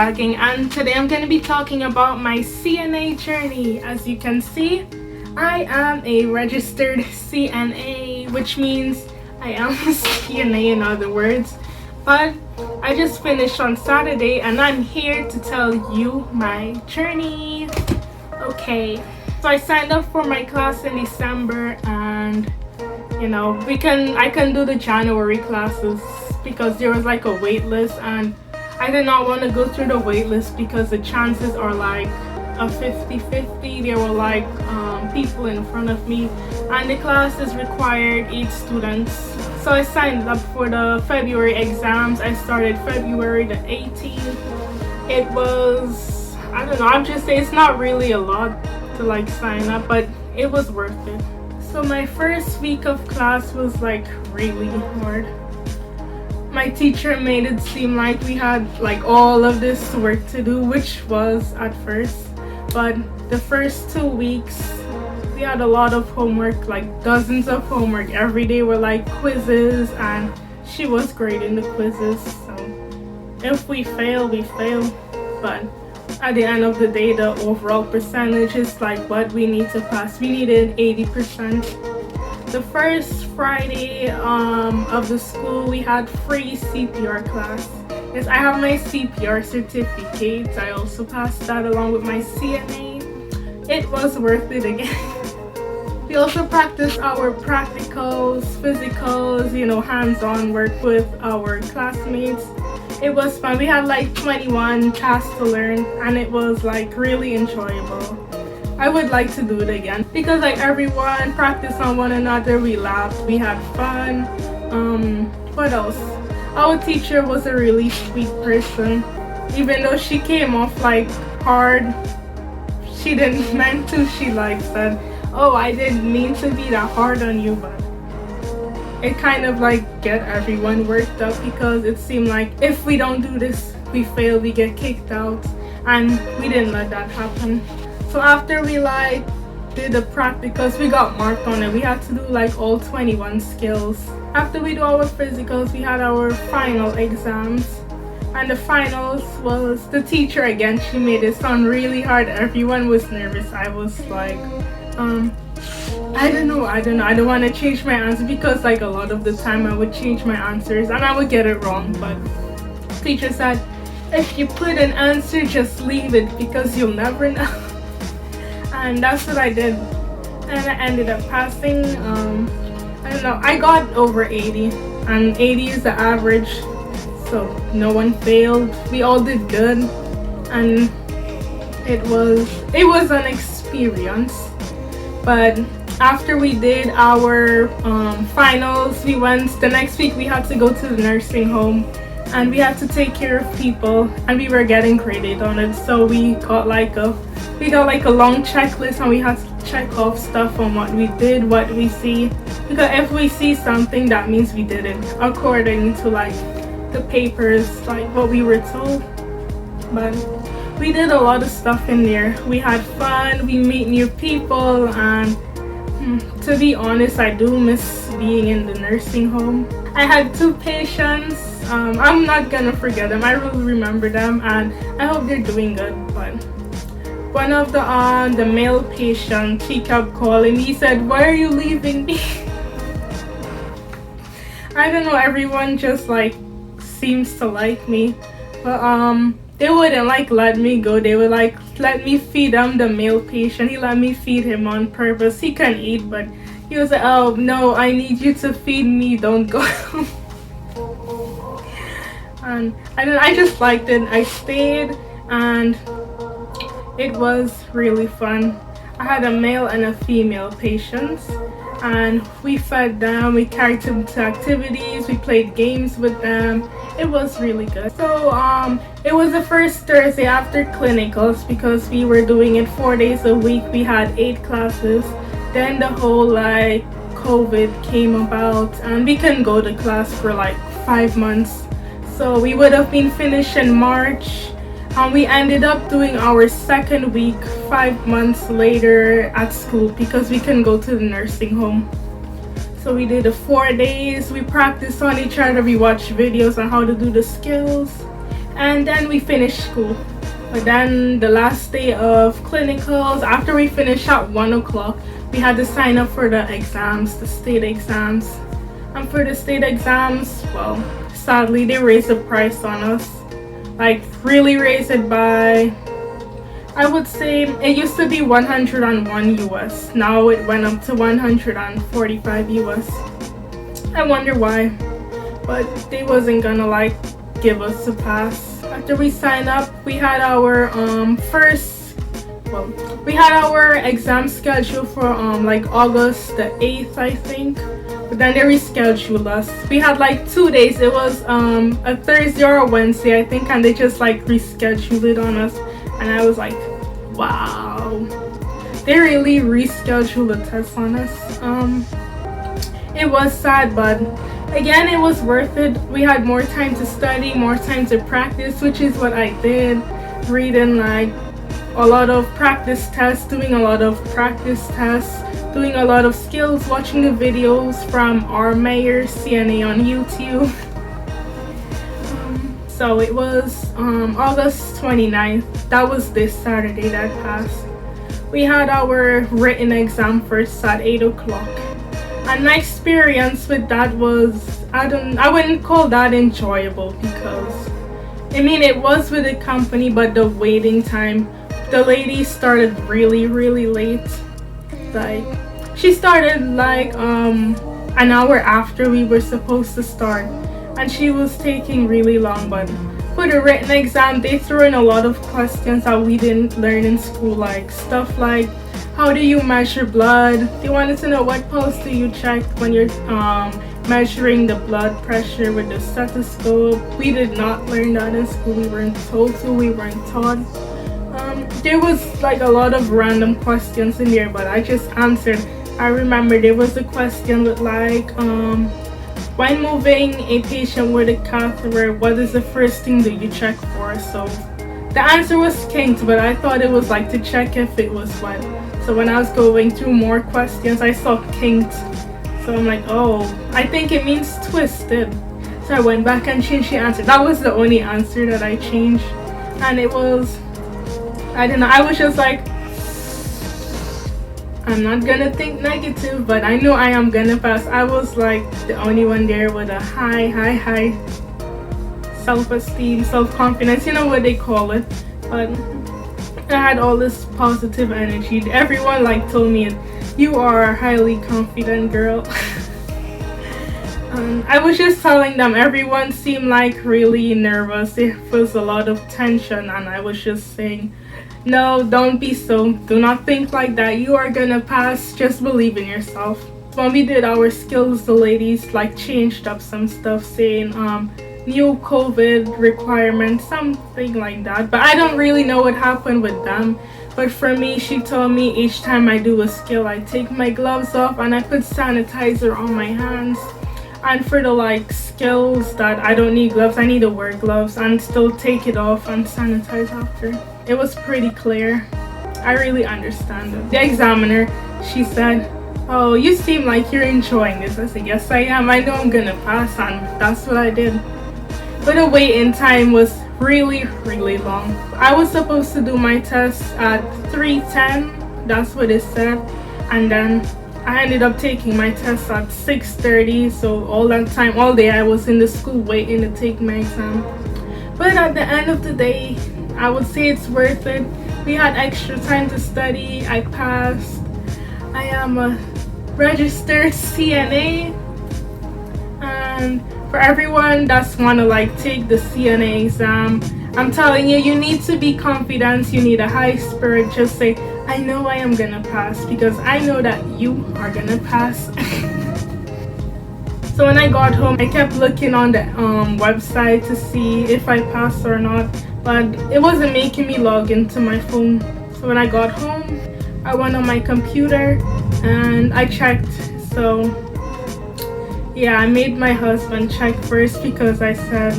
Duraging, and today I'm going to be talking about my CNA journey. As you can see, I am a registered CNA, which means I am a CNA in other words. But I just finished on Saturday and I'm here to tell you my journey. Okay, so I signed up for my class in December, and I can do the January classes because there was like a wait list, and I did not want to go through the wait list because the chances are like a 50-50. There were like people in front of me, and the classes required 8 students. So I signed up for the February exams. I started February the 18th. It was, I don't know, I'm just saying it's not really a lot to like sign up, but it was worth it. So my first week of class was like really hard. My teacher made it seem like we had like all of this work to do, which was at first, but the first 2 weeks we had a lot of homework, like dozens of homework. Every day were like quizzes, and she was grading the quizzes, so if we fail, we fail, but at the end of the day the overall percentage is like what we need to pass. We needed 80%. The first Friday of the school, we had free CPR class. Yes, I have my CPR certificate. I also passed that along with my CNA. It was worth it again. We also practiced our practicals, physicals, hands-on work with our classmates. It was fun. We had like 21 tasks to learn, and it was like really enjoyable. I would like to do it again because like everyone practiced on one another. We laughed, we had fun. What else? Our teacher was a really sweet person. Even though she came off like hard, she didn't mean to. She like said, "Oh, I didn't mean to be that hard on you," but it kind of like get everyone worked up because it seemed like if we don't do this, we fail, we get kicked out, and we didn't let that happen. So after we like did the practicals, we got marked on it. We had to do like all 21 skills. After we do our physicals, we had our final exams, and the finals was the teacher again. She made it sound really hard. Everyone was nervous. I was like, I don't know. I don't want to change my answer because like a lot of the time I would change my answers and I would get it wrong. But teacher said, if you put an answer, just leave it because you'll never know. And that's what I did, and I ended up passing. I don't know, I got over 80, and 80 is the average, so no one failed. We all did good, and it was an experience. But after we did our finals, the next week we had to go to the nursing home, and we had to take care of people, and we were getting graded on it. So we got like a long checklist, and we had to check off stuff on what we did, what we see, because if we see something, that means we did it according to like the papers, like what we were told. But we did a lot of stuff in there. We had fun, we meet new people, and to be honest, I do miss being in the nursing home. I had 2 patients. I'm not gonna forget them. I really remember them, and I hope they're doing good. But one of the male patients, he kept calling me. He said, "Why are you leaving me?" I don't know, everyone just like seems to like me, but they wouldn't like let me go. They would like let me feed him, the male patient. He let me feed him on purpose. He couldn't eat, but he was like, "Oh no, I need you to feed me, don't go." And I just liked it. I stayed, and it was really fun. I had a male and a female patients, and we fed them, we carried them to activities, we played games with them. It was really good. So it was the first Thursday after clinicals because we were doing it 4 days a week. We had 8 classes. Then the whole like COVID came about, and we couldn't go to class for like 5 months. So we would have been finished in March, and we ended up doing our second week 5 months later at school because we couldn't go to the nursing home. So we did the 4 days. We practiced on each other. We watched videos on how to do the skills, and then we finished school. But then the last day of clinicals, after we finished at 1 o'clock, we had to sign up for the exams, the state exams. And for the state exams, well, sadly they raised the price on us. Like really raised it by, I would say it used to be 101 US. Now it went up to 145 US. I wonder why, but they wasn't gonna like give us a pass. After we signed up, we had our we had our exam scheduled for like August the 8th, I think. But then they rescheduled us. We had like 2 days. It was a Thursday or a Wednesday, I think, and they just like rescheduled it on us. And I was like, wow, they really rescheduled the test on us. It was sad, but again, it was worth it. We had more time to study, more time to practice, which is what I did. Reading like a lot of practice tests, doing a lot of practice tests, doing a lot of skills, watching the videos from our mayor, CNA, on YouTube. So it was August 29th. That was this Saturday that passed. We had our written exam first at 8 o'clock. And my experience with that was, I wouldn't call that enjoyable, because I mean it was with the company, but the waiting time, the lady started really late. Like she started like an hour after we were supposed to start, and she was taking really long. But for the written exam, they threw in a lot of questions that we didn't learn in school, like stuff like how do you measure blood. They wanted to know what pulse do you check when you're measuring the blood pressure with the stethoscope. We did not learn that in school. We weren't told to, we weren't taught. There was like a lot of random questions in there, but I just answered. I remember there was a question with like when moving a patient with a catheter, what is the first thing that you check for? So the answer was kinked, but I thought it was like to check if it was wet. So when I was going through more questions, I saw kinked. So I'm like, oh, I think it means twisted. So I went back and changed the answer. That was the only answer that I changed. And it was, I don't know, I was just like, I'm not gonna think negative, but I know I am gonna pass. I was like the only one there with a high self-esteem, self-confidence, you know what they call it. But I had all this positive energy. Everyone like told me, you are a highly confident girl. I was just telling them, everyone seemed like really nervous. There was a lot of tension, and I was just saying, no, don't be so. Do not think like that. You are gonna pass. Just believe in yourself. When we did our skills, the ladies like changed up some stuff, saying new COVID requirements, something like that. But I don't really know what happened with them. But for me, she told me each time I do a skill, I take my gloves off and I put sanitizer on my hands. And for the like skills that I don't need gloves, I need to wear gloves and still take it off and sanitize after. It was pretty clear. I really understand it. The examiner, she said, oh, you seem like you're enjoying this. I said, yes I am. I know I'm gonna pass, and that's what I did. But the waiting time was really long. I was supposed to do my test at 3:10, that's what it said, and then I ended up taking my test at 6:30. So all that time, all day, I was in the school waiting to take my exam. But at the end of the day, I would say it's worth it. We had extra time to study. I passed. I am a registered CNA, and for everyone that's wanna like take the CNA exam, I'm telling you, you need to be confident. You need a high spirit. Just say, I know I am gonna pass, because I know that you are gonna pass. So when I got home, I kept looking on the website to see if I passed or not, but it wasn't making me log into my phone. So when I got home, I went on my computer and I checked. So yeah, I made my husband check first, because I said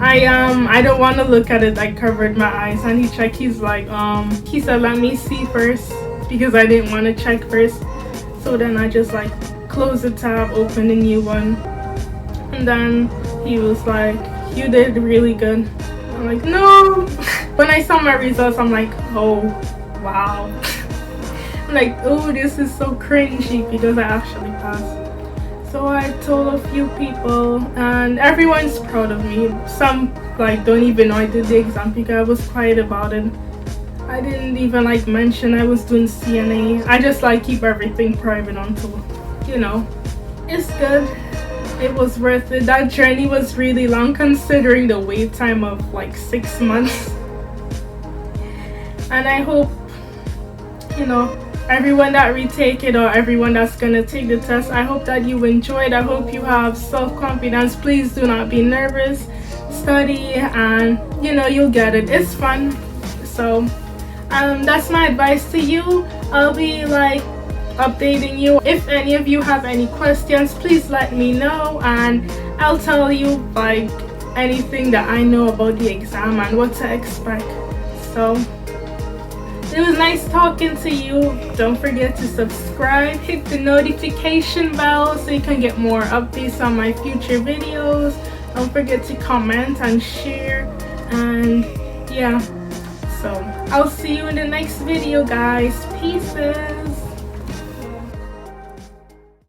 I don't want to look at it. I covered my eyes, and he checked. He's like he said, let me see first, because I didn't want to check first. So then I just like closed the tab, opened a new one, and then he was like, you did really good. I'm like, no. When I saw my results, I'm like, oh wow. I'm like, oh, this is so cringy because I actually passed. So I told a few people and everyone's proud of me. Some like don't even know I did the exam because I was quiet about it. I didn't even like mention I was doing CNA. I just like keep everything private until, you know. It's good. It was worth it. That journey was really long considering the wait time of like 6 months. And I hope, you know, everyone that retake it or everyone that's gonna take the test, I hope that you enjoyed. I hope you have self-confidence. Please do not be nervous. Study and you know you'll get it. It's fun. So that's my advice to you. I'll be like updating you. If any of you have any questions, please let me know and I'll tell you like anything that I know about the exam and what to expect. So it was nice talking to you. Don't forget to subscribe, hit the notification bell so you can get more updates on my future videos. Don't forget to comment and share, and yeah, so I'll see you in the next video, guys. Pieces.